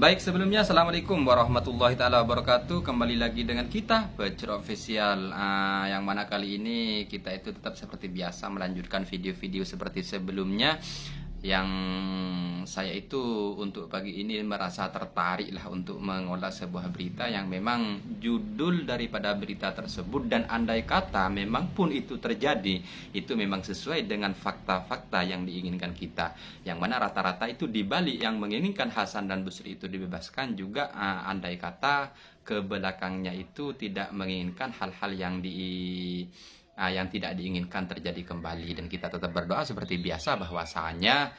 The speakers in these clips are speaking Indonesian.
Baik, sebelumnya Assalamualaikum warahmatullahi taala wabarakatuh. Kembali lagi dengan kita Bacro Official. Yang mana kali ini kita itu tetap seperti biasa melanjutkan video-video seperti sebelumnya. Yang saya itu untuk pagi ini merasa tertarik lah untuk mengolah sebuah berita yang memang judul daripada berita tersebut, dan andai kata memang pun itu terjadi, itu memang sesuai dengan fakta-fakta yang diinginkan kita, yang mana rata-rata itu dibalik yang menginginkan Hasan dan Busri itu dibebaskan juga andai kata ke belakangnya itu tidak menginginkan hal-hal yang tidak diinginkan terjadi kembali. Dan kita tetap berdoa seperti biasa bahwasanya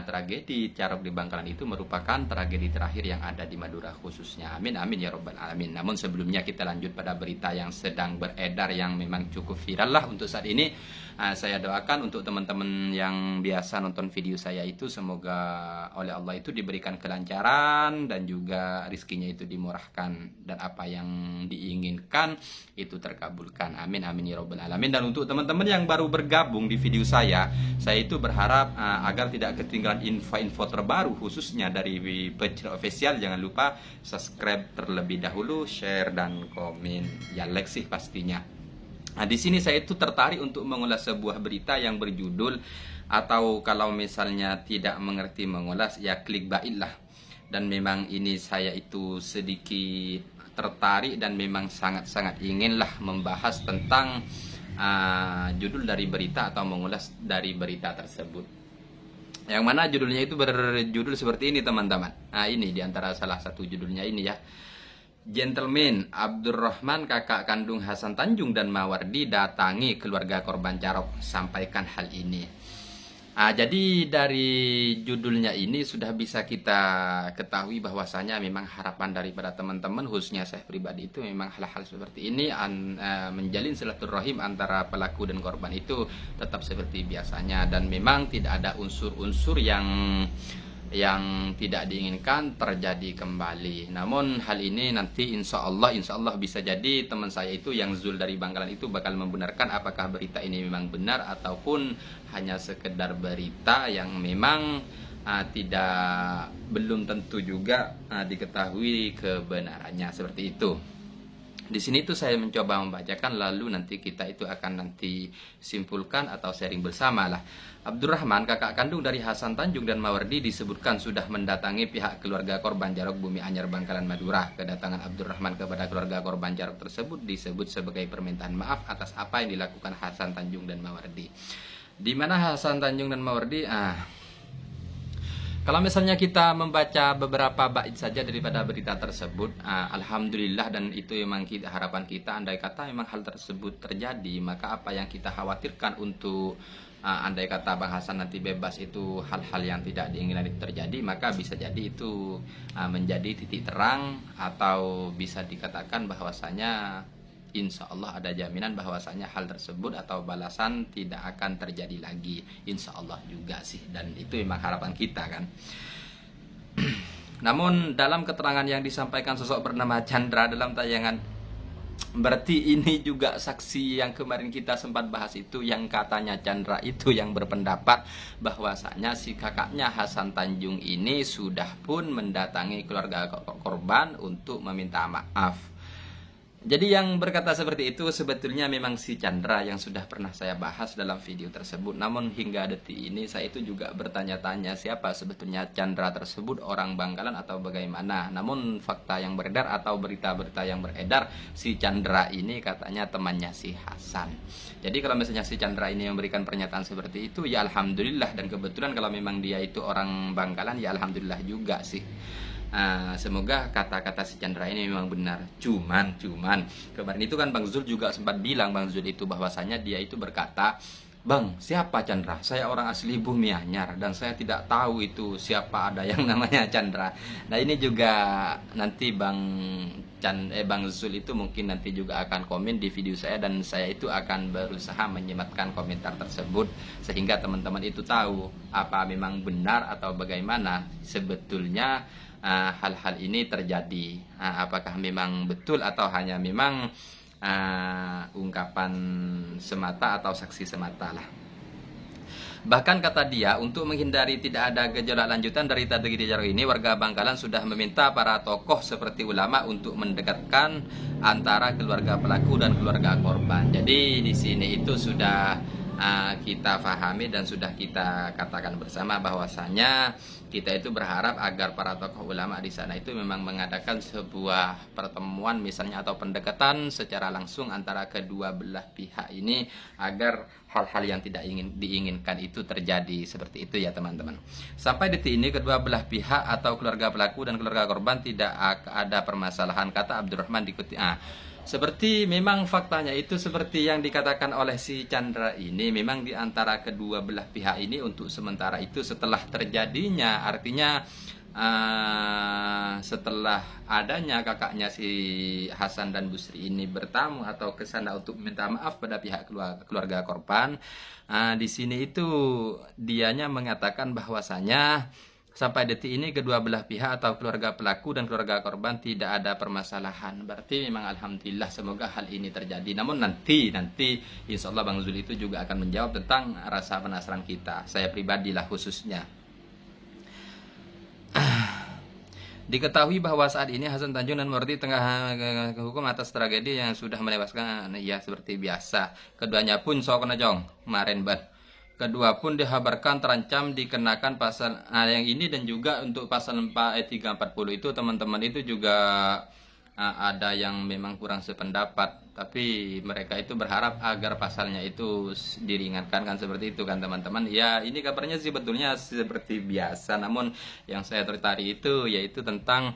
tragedi Carok di Bangkalan itu merupakan tragedi terakhir yang ada di Madura khususnya. Amin amin ya robbal alamin. Namun sebelumnya kita lanjut pada berita yang sedang beredar yang memang cukup viral lah untuk saat ini. Saya doakan untuk teman-teman yang biasa nonton video saya itu semoga oleh Allah itu diberikan kelancaran dan juga rizkinya itu dimurahkan, dan apa yang diinginkan itu terkabulkan. Amin amin ya robbal alamin. Dan untuk teman-teman yang baru bergabung di video saya itu berharap agar tidak ketinggalan info-info terbaru khususnya dari Bacro Official. Jangan lupa subscribe terlebih dahulu, share dan komen, ya like sih pastinya. Nah, di sini saya itu tertarik untuk mengulas sebuah berita yang berjudul, atau kalau misalnya tidak mengerti mengulas ya clickbait lah. Dan memang ini saya itu sedikit tertarik dan memang sangat-sangat inginlah membahas tentang judul dari berita atau mengulas dari berita tersebut. Yang mana judulnya itu berjudul seperti ini teman-teman. Nah ini diantara salah satu judulnya ini ya. Gentleman Abdurrahman kakak kandung Hasan Tanjung dan Mawardi datangi keluarga korban Carok, sampaikan hal ini. Jadi dari judulnya ini sudah bisa kita ketahui bahwasanya memang harapan daripada teman-teman, khususnya saya pribadi, itu memang hal-hal seperti ini menjalin silaturahim antara pelaku dan korban itu tetap seperti biasanya, dan memang tidak ada unsur-unsur yang tidak diinginkan terjadi kembali. Namun hal ini nanti insya Allah bisa jadi teman saya itu yang Zul dari Bangkalan itu bakal membenarkan apakah berita ini memang benar ataupun hanya sekedar berita yang memang belum tentu juga diketahui kebenarannya, seperti itu. Di sini tuh saya mencoba membacakan, lalu nanti kita itu akan simpulkan atau sharing bersama lah. Abdurrahman, kakak kandung dari Hasan Tanjung dan Mawardi, disebutkan sudah mendatangi pihak keluarga korban Carok Bumi Anyar Bangkalan Madura. Kedatangan Abdurrahman kepada keluarga korban Carok tersebut disebut sebagai permintaan maaf atas apa yang dilakukan Hasan Tanjung dan Mawardi. Di mana Hasan Tanjung dan Mawardi kalau misalnya kita membaca beberapa bait saja daripada berita tersebut, alhamdulillah, dan itu memang harapan kita, andai kata memang hal tersebut terjadi, maka apa yang kita khawatirkan untuk andai kata Bang Hasan nanti bebas itu hal-hal yang tidak diinginkan itu terjadi, maka bisa jadi itu menjadi titik terang, atau bisa dikatakan bahwasanya insya Allah ada jaminan bahwasanya hal tersebut atau balasan tidak akan terjadi lagi, insya Allah juga sih, dan itu memang harapan kita kan. Namun dalam keterangan yang disampaikan sosok bernama Chandra dalam tayangan, berarti ini juga saksi yang kemarin kita sempat bahas itu, yang katanya Chandra itu yang berpendapat bahwasanya si kakaknya Hasan Tanjung ini sudah pun mendatangi keluarga korban untuk meminta maaf. Jadi yang berkata seperti itu sebetulnya memang si Chandra yang sudah pernah saya bahas dalam video tersebut. Namun hingga detik ini saya itu juga bertanya-tanya siapa sebetulnya Chandra tersebut, orang Bangkalan atau bagaimana. Namun fakta yang beredar atau berita-berita yang beredar, si Chandra ini katanya temannya si Hasan. Jadi kalau misalnya si Chandra ini memberikan pernyataan seperti itu, ya alhamdulillah, dan kebetulan kalau memang dia itu orang Bangkalan, ya alhamdulillah juga sih. Semoga kata-kata si Chandra ini memang benar. Cuman kemarin itu kan Bang Zul juga sempat bilang, Bang Zul itu bahwasanya dia itu berkata, Bang, siapa Chandra? Saya orang asli Bumi Anyar dan saya tidak tahu itu siapa ada yang namanya Chandra. Nah ini juga nanti Bang Zul itu mungkin nanti juga akan komen di video saya, dan saya itu akan berusaha menyematkan komentar tersebut sehingga teman-teman itu tahu apa memang benar atau bagaimana sebetulnya hal-hal ini terjadi, apakah memang betul atau hanya memang ungkapan semata atau saksi semata lah. Bahkan kata dia, untuk menghindari tidak ada gejolak lanjutan dari tragedi Jaro ini, warga Bangkalan sudah meminta para tokoh seperti ulama untuk mendekatkan antara keluarga pelaku dan keluarga korban. Jadi di sini itu sudah kita pahami dan sudah kita katakan bersama bahwasanya kita itu berharap agar para tokoh ulama di sana itu memang mengadakan sebuah pertemuan misalnya atau pendekatan secara langsung antara kedua belah pihak ini agar hal-hal yang tidak diinginkan itu terjadi, seperti itu ya teman-teman. Sampai detik ini kedua belah pihak atau keluarga pelaku dan keluarga korban tidak ada permasalahan, kata Abdurrahman dikutip. Seperti memang faktanya itu seperti yang dikatakan oleh si Chandra ini, memang di antara kedua belah pihak ini untuk sementara itu setelah terjadinya, artinya setelah adanya kakaknya si Hasan dan Busri ini bertamu atau ke sana untuk minta maaf pada pihak keluarga korban, di sini itu dianya mengatakan bahwasanya sampai detik ini kedua belah pihak atau keluarga pelaku dan keluarga korban tidak ada permasalahan. Berarti memang alhamdulillah, semoga hal ini terjadi. Namun nanti insya Allah Bang Zul itu juga akan menjawab tentang rasa penasaran kita. Saya pribadilah khususnya. Diketahui bahwa saat ini Hasan Tanjung dan Murti tengah hukum atas tragedi yang sudah menewaskan, ya seperti biasa. Keduanya pun sokona jong kemarin Kedua pun dikabarkan terancam dikenakan pasal yang ini, dan juga untuk pasal 340 itu teman-teman itu juga ada yang memang kurang sependapat, tapi mereka itu berharap agar pasalnya itu diringankan, kan seperti itu kan teman-teman. Ya ini kabarnya sih sebetulnya seperti biasa, namun yang saya tertarik itu yaitu tentang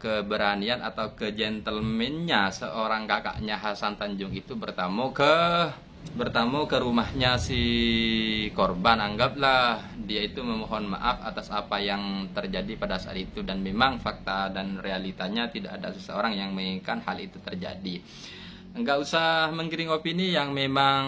keberanian atau kegentlemannya seorang kakaknya Hasan Tanjung itu bertamu ke rumahnya si korban. Anggaplah dia itu memohon maaf atas apa yang terjadi pada saat itu, dan memang fakta dan realitanya tidak ada seseorang yang menginginkan hal itu terjadi. Enggak usah menggiring opini yang memang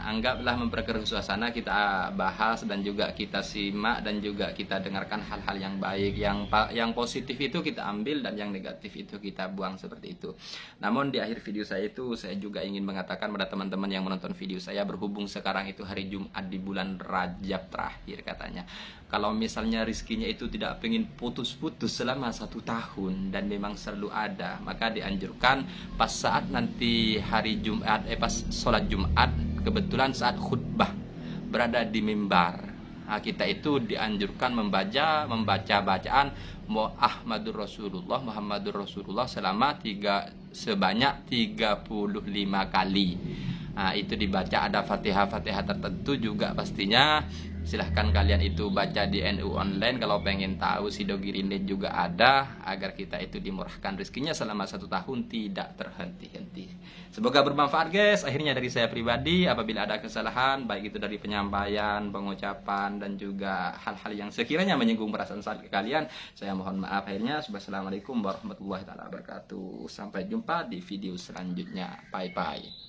anggaplah memperkeruh suasana. Kita bahas dan juga kita simak dan juga kita dengarkan hal-hal yang baik, yang positif itu kita ambil dan yang negatif itu kita buang, seperti itu. Namun di akhir video saya itu saya juga ingin mengatakan pada teman-teman yang menonton video saya, berhubung sekarang itu hari Jumat di bulan Rajab terakhir katanya, kalau misalnya rizkinya itu tidak pengen putus-putus selama 1 tahun dan memang selalu ada, maka dianjurkan pas saat nanti hari Jumat, pas sholat Jumat, kebetulan saat khutbah berada di mimbar, kita itu dianjurkan membaca bacaan Muhammadur Rasulullah sebanyak 35 kali. Itu dibaca, ada fatihah tertentu juga pastinya. Silahkan kalian itu baca di NU online kalau pengen tahu. Sidogirinde juga ada, agar kita itu dimurahkan rezekinya selama 1 tahun tidak terhenti-henti. Semoga bermanfaat guys. Akhirnya dari saya pribadi, apabila ada kesalahan baik itu dari penyampaian, pengucapan dan juga hal-hal yang sekiranya menyinggung perasaan kalian, saya mohon maaf. Akhirnya wassalamualaikum warahmatullahi wabarakatuh. Sampai jumpa di video selanjutnya. Bye bye.